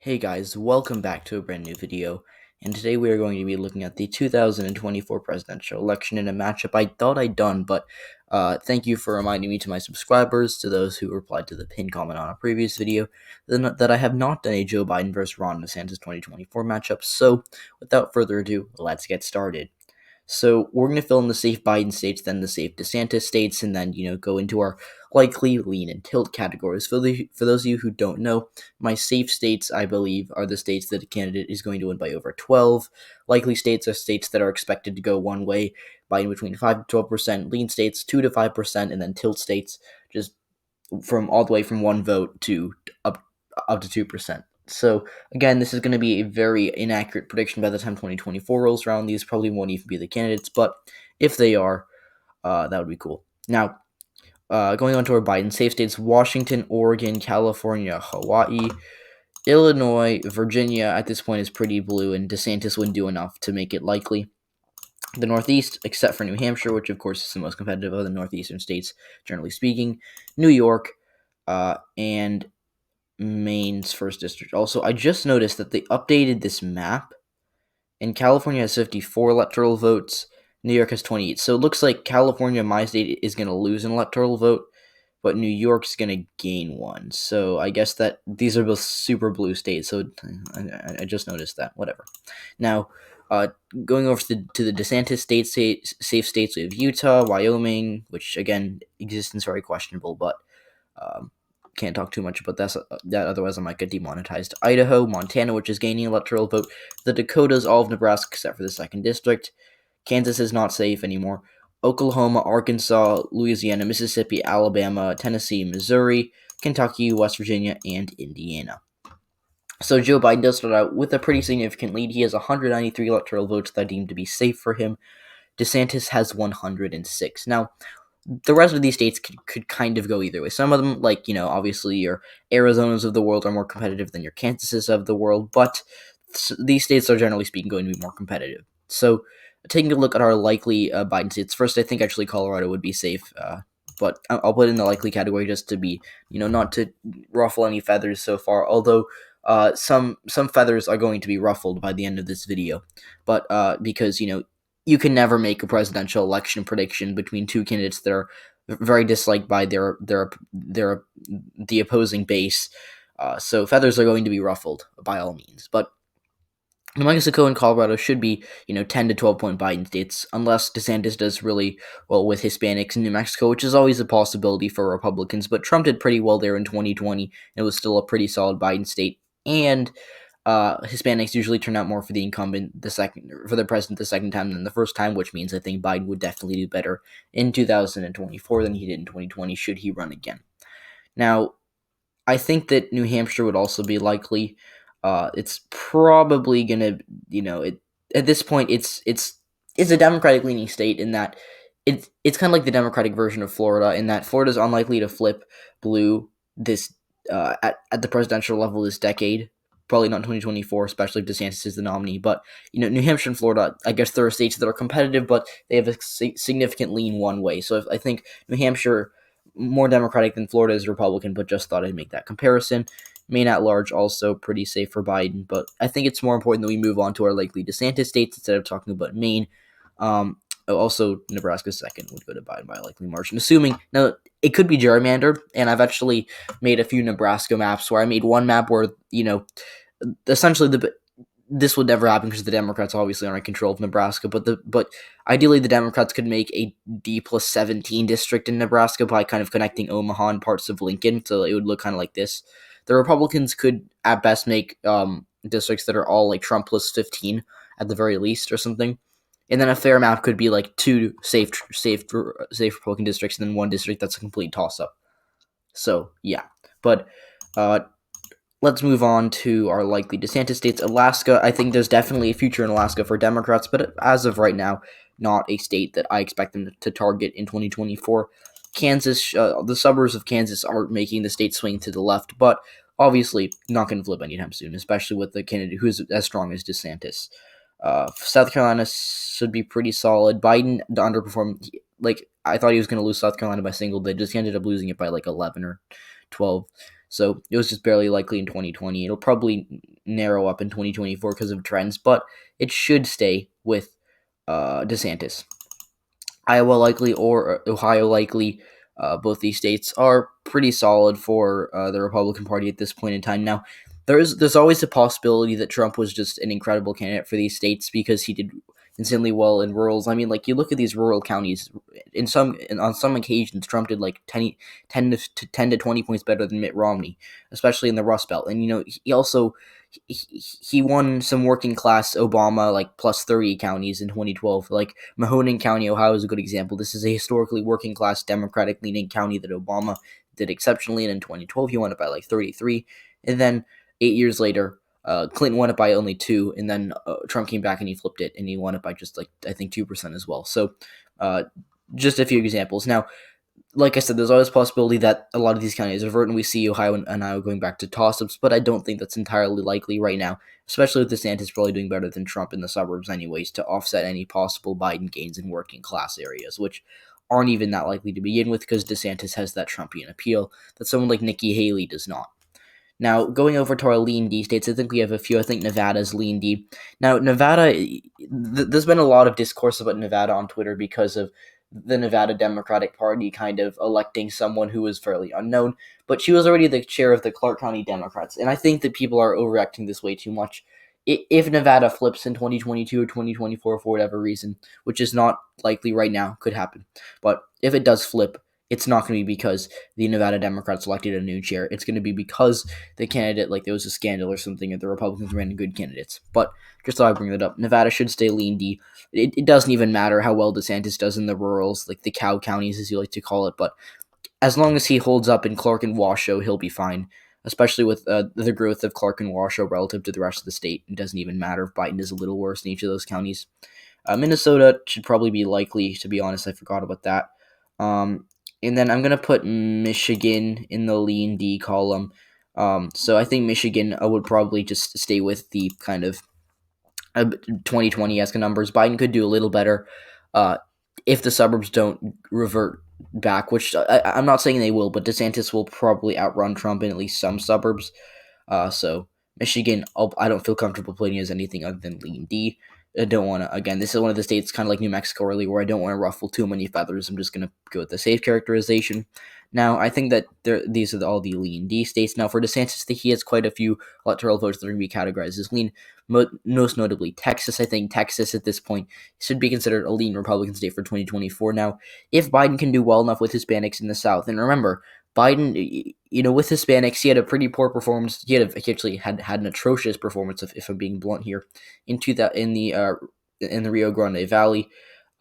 Hey guys, welcome back to a brand new video, and today we are going to be looking at the 2024 presidential election in a matchup I thought I'd done, but thank you for reminding me to my subscribers, to those who replied to the pinned comment on a previous video, that I have not done a Joe Biden versus Ron DeSantis 2024 matchup, so without further ado, let's get started. So we're going to fill in the safe Biden states, then the safe DeSantis states, and then, go into our likely, lean, and tilt categories. For those of you who don't know, my safe states, I believe, are the states that a candidate is going to win by over 12. Likely states are states that are expected to go one way by in between 5 to 12%, lean states 2 to 5%, and then tilt states just from all the way from one vote to up to 2%. So, again, this is going to be a very inaccurate prediction by the time 2024 rolls around. These probably won't even be the candidates, but if they are, that would be cool. Now, going on to our Biden safe states: Washington, Oregon, California, Hawaii, Illinois, Virginia at this point is pretty blue, and DeSantis wouldn't do enough to make it likely. The Northeast, except for New Hampshire, which of course is the most competitive of the northeastern states, generally speaking, New York, and Maine's first district. Also, I just noticed that they updated this map, and California has 54 electoral votes, New York has 28. So it looks like California, my state, is going to lose an electoral vote, but New York's going to gain one. So I guess that these are both super blue states, so I just noticed that. Whatever. Now, going over to the DeSantis safe states, we have Utah, Wyoming, which, again, existence very questionable, but can't talk too much about that, otherwise I might get demonetized. Idaho, Montana, which is gaining electoral vote. The Dakotas, all of Nebraska except for the 2nd District. Kansas is not safe anymore. Oklahoma, Arkansas, Louisiana, Mississippi, Alabama, Tennessee, Missouri, Kentucky, West Virginia, and Indiana. So Joe Biden does start out with a pretty significant lead. He has 193 electoral votes that are deemed to be safe for him. DeSantis has 106. Now, the rest of these states could kind of go either way. Some of them, like, obviously your Arizonas of the world are more competitive than your Kansases of the world, but these states are generally speaking going to be more competitive. So, taking a look at our likely Biden states, first I think actually Colorado would be safe, but I'll put it in the likely category just to be, not to ruffle any feathers so far, although some feathers are going to be ruffled by the end of this video, but because, you can never make a presidential election prediction between two candidates that are very disliked by the opposing base. So feathers are going to be ruffled by all means. But New Mexico and Colorado should be, 10 to 12 point Biden states, unless DeSantis does really well with Hispanics in New Mexico, which is always a possibility for Republicans. But Trump did pretty well there in 2020, and it was still a pretty solid Biden state. And Hispanics usually turn out more for the incumbent for the president the second time than the first time, which means I think Biden would definitely do better in 2024 than he did in 2020 should he run again. Now, I think that New Hampshire would also be likely. It's probably gonna, at this point, it's a Democratic leaning state in that it's kind of like the Democratic version of Florida in that Florida's unlikely to flip blue this at the presidential level this decade. Probably not in 2024, especially if DeSantis is the nominee. But, New Hampshire and Florida, I guess there are states that are competitive, but they have a significant lean one way. So I think New Hampshire, more Democratic than Florida, is Republican, but just thought I'd make that comparison. Maine at large, also pretty safe for Biden, but I think it's more important that we move on to our likely DeSantis states instead of talking about Maine. Also, Nebraska's second would go to Biden by a likely margin, assuming, now, it could be gerrymandered, and I've actually made a few Nebraska maps where I made one map where, essentially this would never happen because the Democrats obviously aren't in control of Nebraska, but ideally the Democrats could make a D+17 district in Nebraska by kind of connecting Omaha and parts of Lincoln, so it would look kind of like this. The Republicans could at best make districts that are all like Trump plus 15 at the very least or something. And then a fair map could be like two safe Republican districts and then one district that's a complete toss-up. So, yeah. But let's move on to our likely DeSantis states. Alaska, I think there's definitely a future in Alaska for Democrats, but as of right now, not a state that I expect them to target in 2024. Kansas, the suburbs of Kansas are making the state swing to the left, but obviously not going to flip anytime soon, especially with the candidate who's as strong as DeSantis. South Carolina should be pretty solid. Biden underperformed. Like, I thought he was going to lose South Carolina by single digits. He ended up losing it by like 11 or 12. So it was just barely likely in 2020. It'll probably narrow up in 2024 because of trends, but it should stay with DeSantis. Iowa likely or Ohio likely. Both these states are pretty solid for the Republican Party at this point in time. Now, there's always a possibility that Trump was just an incredible candidate for these states because he did insanely well in rurals. I mean, like, you look at these rural counties. On some occasions, Trump did like 10 to 20 points better than Mitt Romney, especially in the Rust Belt. And he also he won some working class Obama like plus 30 counties in 2012. Like Mahoning County, Ohio is a good example. This is a historically working class Democratic leaning county that Obama did exceptionally, and in 2012 he won it by like 33. And then 8 years later, Clinton won it by only 2, and then Trump came back and he flipped it and he won it by just like I think 2% as well. So just a few examples. Now, like I said, there's always a possibility that a lot of these counties revert, and we see Ohio and Iowa going back to toss-ups, but I don't think that's entirely likely right now, especially with DeSantis probably doing better than Trump in the suburbs anyways to offset any possible Biden gains in working-class areas, which aren't even that likely to begin with because DeSantis has that Trumpian appeal that someone like Nikki Haley does not. Now, going over to our lean D states, I think we have a few. I think Nevada's lean D. Now, Nevada, there's been a lot of discourse about Nevada on Twitter because of the Nevada Democratic Party kind of electing someone who was fairly unknown, but she was already the chair of the Clark County Democrats, and I think that people are overacting this way too much. If Nevada flips in 2022 or 2024 for whatever reason, which is not likely right now, could happen, but if it does flip, it's not going to be because the Nevada Democrats elected a new chair. It's going to be because the candidate, like there was a scandal or something, and the Republicans ran good candidates. But just thought I'd bring that up. Nevada should stay lean D. It doesn't even matter how well DeSantis does in the rurals, like the cow counties as you like to call it, but as long as he holds up in Clark and Washoe, he'll be fine, especially with the growth of Clark and Washoe relative to the rest of the state. It doesn't even matter if Biden is a little worse in each of those counties. Minnesota should probably be likely, to be honest. I forgot about that. And then I'm going to put Michigan in the lean D column. So I think Michigan would probably just stay with the kind of 2020-esque numbers. Biden could do a little better if the suburbs don't revert back, which I'm not saying they will, but DeSantis will probably outrun Trump in at least some suburbs. So Michigan, I don't feel comfortable putting as anything other than lean D. I don't want to, again, this is one of the states kind of like New Mexico early where I don't want to ruffle too many feathers. I'm just going to go with the safe characterization. Now, I think that these are all the lean D states. Now, for DeSantis, I think he has quite a few electoral votes that are going to be categorized as lean, most notably Texas. I think Texas at this point should be considered a lean Republican state for 2024. Now, if Biden can do well enough with Hispanics in the South, and remember, Biden, with Hispanics, he had a pretty poor performance. He actually had an atrocious performance, if I'm being blunt here, in the Rio Grande Valley.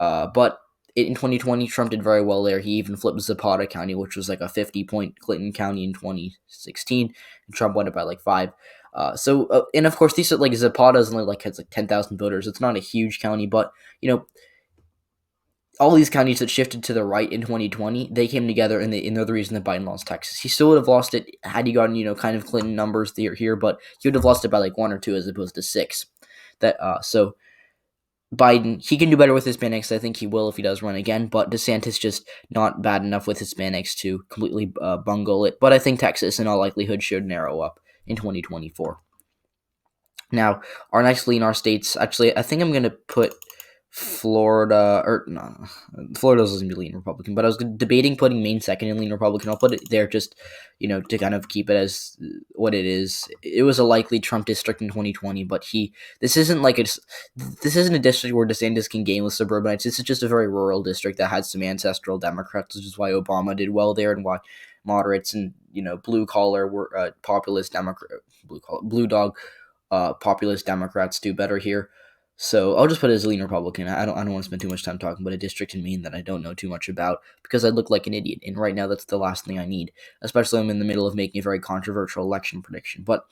But in 2020, Trump did very well there. He even flipped Zapata County, which was like a 50-point Clinton County in 2016, and Trump won it by like 5. And of course, these are like Zapata's only has 10,000 voters. It's not a huge county, but all these counties that shifted to the right in 2020, they came together, and they're the reason that Biden lost Texas. He still would have lost it had he gotten, kind of Clinton numbers here, but he would have lost it by like 1 or 2 as opposed to 6. So Biden, he can do better with Hispanics. I think he will if he does run again, but DeSantis just not bad enough with Hispanics to completely bungle it. But I think Texas, in all likelihood, should narrow up in 2024. Now, our next lean, our states, actually, I think I'm going to put Florida, Florida's going to be lean Republican, but I was debating putting Maine second in lean Republican. I'll put it there just, to kind of keep it as what it is. It was a likely Trump district in 2020, but this isn't a district where DeSantis can gain with suburbanites. This is just a very rural district that had some ancestral Democrats, which is why Obama did well there and why moderates and, blue collar were populist Democrat, blue dog populist Democrats do better here. So I'll just put it as a lean Republican. I don't want to spend too much time talking about a district in Maine that I don't know too much about because I look like an idiot. And right now, that's the last thing I need, especially I'm in the middle of making a very controversial election prediction. But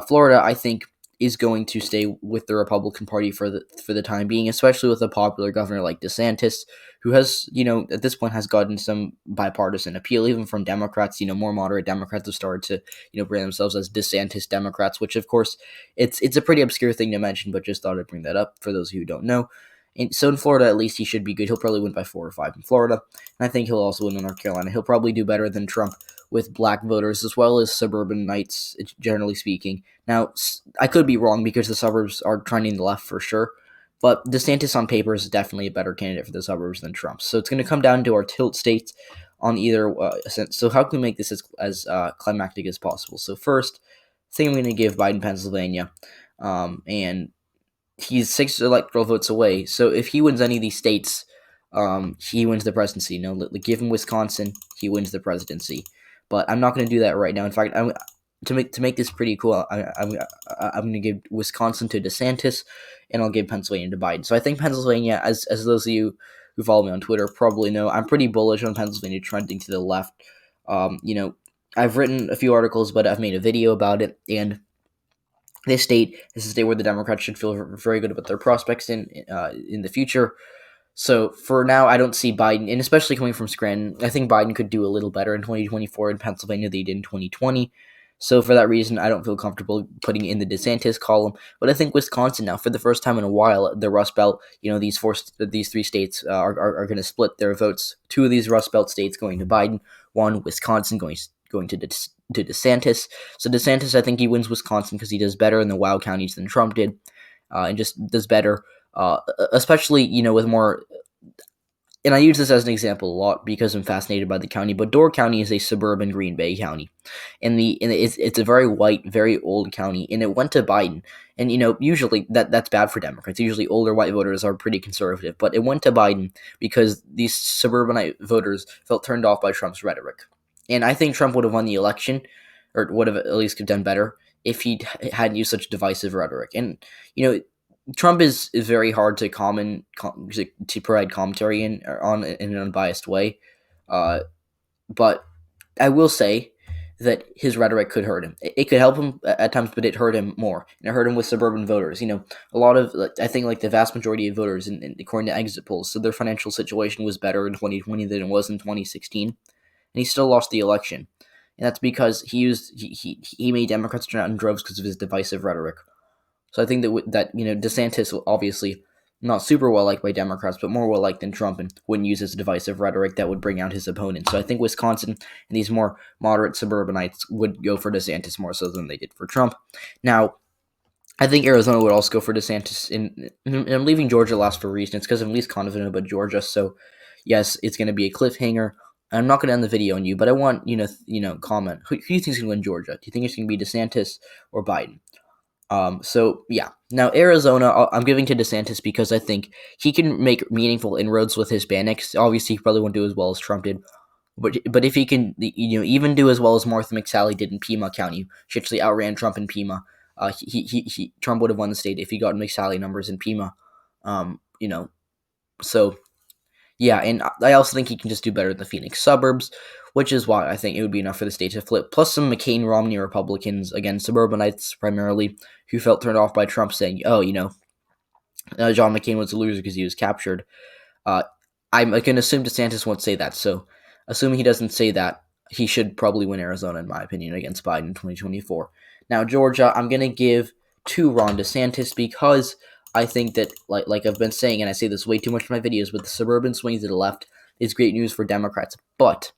Florida, I think, is going to stay with the Republican Party for the time being, especially with a popular governor like DeSantis, who has, at this point has gotten some bipartisan appeal, even from Democrats. More moderate Democrats have started to, brand themselves as DeSantis Democrats, which, of course, it's a pretty obscure thing to mention, but just thought I'd bring that up for those who don't know. And so in Florida, at least, he should be good. He'll probably win by 4 or 5 in Florida, and I think he'll also win in North Carolina. He'll probably do better than Trump with black voters as well as suburbanites, generally speaking. Now, I could be wrong because the suburbs are trending left for sure, but DeSantis on paper is definitely a better candidate for the suburbs than Trump. So it's going to come down to our tilt states on either sense. So how can we make this as climactic as possible? So first, I think I'm going to give Biden Pennsylvania, and he's 6 electoral votes away. So if he wins any of these states, he wins the presidency. Give him Wisconsin, he wins the presidency. But I'm not going to do that right now. In fact, to make this pretty cool, I'm going to give Wisconsin to DeSantis, and I'll give Pennsylvania to Biden. So I think Pennsylvania, as those of you who follow me on Twitter probably know, I'm pretty bullish on Pennsylvania trending to the left. I've written a few articles, but I've made a video about it, and this is a state where the Democrats should feel very good about their prospects in the future. So for now, I don't see Biden, and especially coming from Scranton, I think Biden could do a little better in 2024 in Pennsylvania than he did in 2020. So for that reason, I don't feel comfortable putting in the DeSantis column. But I think Wisconsin now, for the first time in a while, the Rust Belt, these 3 states are going to split their votes. 2 of these Rust Belt states going to Biden, 1 Wisconsin going to DeSantis. So DeSantis, I think he wins Wisconsin because he does better in the WOW counties than Trump did, and just does better, especially with more. And I use this as an example a lot because I'm fascinated by the county. But Door County is a suburban Green Bay county, and it's a very white, very old county, and it went to Biden. And usually that's bad for Democrats. Usually older white voters are pretty conservative, but it went to Biden because these suburbanite voters felt turned off by Trump's rhetoric. And I think Trump would have won the election, or would have at least done better, if he hadn't used such divisive rhetoric. And Trump is very hard to provide commentary in an unbiased way, but I will say that his rhetoric could hurt him. It could help him at times, but it hurt him more, and it hurt him with suburban voters. A lot of I think the vast majority of voters, according to exit polls, so their financial situation was better in 2020 than it was in 2016, and he still lost the election, and that's because he made Democrats turn out in droves because of his divisive rhetoric. So I think that DeSantis, obviously not super well liked by Democrats, but more well liked than Trump, and wouldn't use his divisive rhetoric that would bring out his opponent. So I think Wisconsin and these more moderate suburbanites would go for DeSantis more so than they did for Trump. Now, I think Arizona would also go for DeSantis, and I'm leaving Georgia last for a reason. It's because I'm least confident about Georgia. So yes, it's going to be a cliffhanger. I'm not going to end the video on you, but I want comment. Who do you think is going to win Georgia? Do you think it's going to be DeSantis or Biden? So yeah. Now Arizona, I'm giving to DeSantis because I think he can make meaningful inroads with Hispanics. Obviously, he probably won't do as well as Trump did, but if he can, even do as well as Martha McSally did in Pima County, she actually outran Trump in Pima. Trump would have won the state if he got McSally numbers in Pima. So yeah, and I also think he can just do better in the Phoenix suburbs, which is why I think it would be enough for the state to flip. Plus some McCain-Romney Republicans, again, suburbanites primarily, who felt turned off by Trump saying, John McCain was a loser because he was captured. I'm going to assume DeSantis won't say that, so assuming he doesn't say that, he should probably win Arizona, in my opinion, against Biden in 2024. Now, Georgia, I'm going to give to Ron DeSantis because I think that, like I've been saying, and I say this way too much in my videos, but the suburban swing to the left is great news for Democrats. But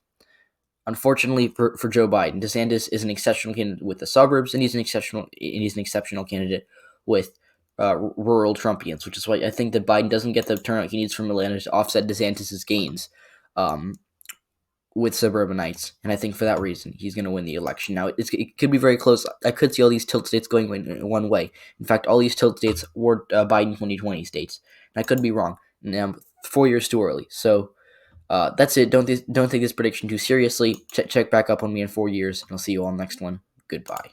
unfortunately for Joe Biden, DeSantis is an exceptional candidate with the suburbs, and he's an exceptional candidate with rural Trumpians, which is why I think that Biden doesn't get the turnout he needs from Atlanta to offset DeSantis' gains with suburbanites, and I think for that reason he's going to win the election. Now it could be very close. I could see all these tilt states going one way. In fact, all these tilt states were Biden 2020 states, and I could be wrong. Now 4 years too early, so that's it. Don't take this prediction too seriously. Check back up on me in 4 years, and I'll see you all next one. Goodbye.